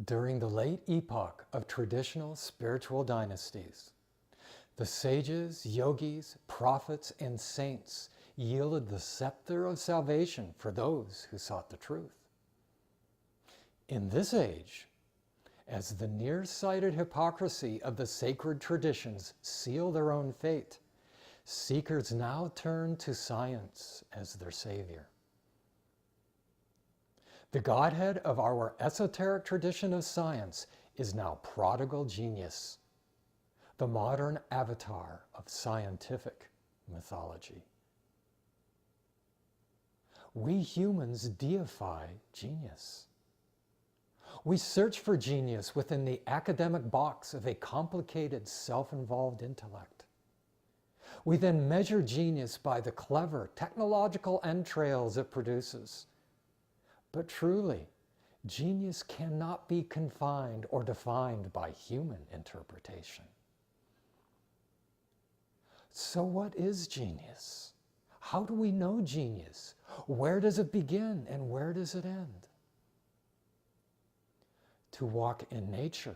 During the late epoch of traditional spiritual dynasties, the sages, yogis, prophets, and saints yielded the scepter of salvation for those who sought the truth. In this age, as the nearsighted hypocrisy of the sacred traditions seal their own fate, seekers now turn to science as their savior. The Godhead of our esoteric tradition of science is now prodigal genius, the modern avatar of scientific mythology. We humans deify genius. We search for genius within the academic box of a complicated, self-involved intellect. We then measure genius by the clever technological entrails it produces. But truly, genius cannot be confined or defined by human interpretation. So what is genius? How do we know genius? Where does it begin and where does it end? To walk in nature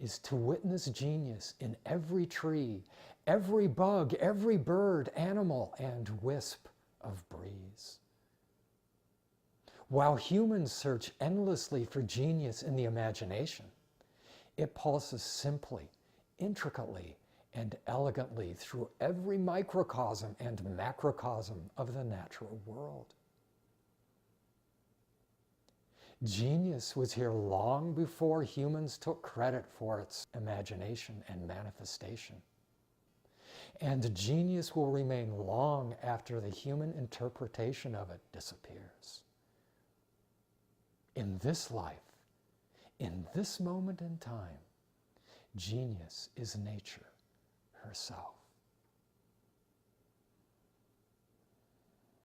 is to witness genius in every tree, every bug, every bird, animal, and wisp of breeze. While humans search endlessly for genius in the imagination, it pulses simply, intricately, and elegantly through every microcosm and macrocosm of the natural world. Genius was here long before humans took credit for its imagination and manifestation. And genius will remain long after the human interpretation of it disappears. In this life, in this moment in time, genius is nature herself.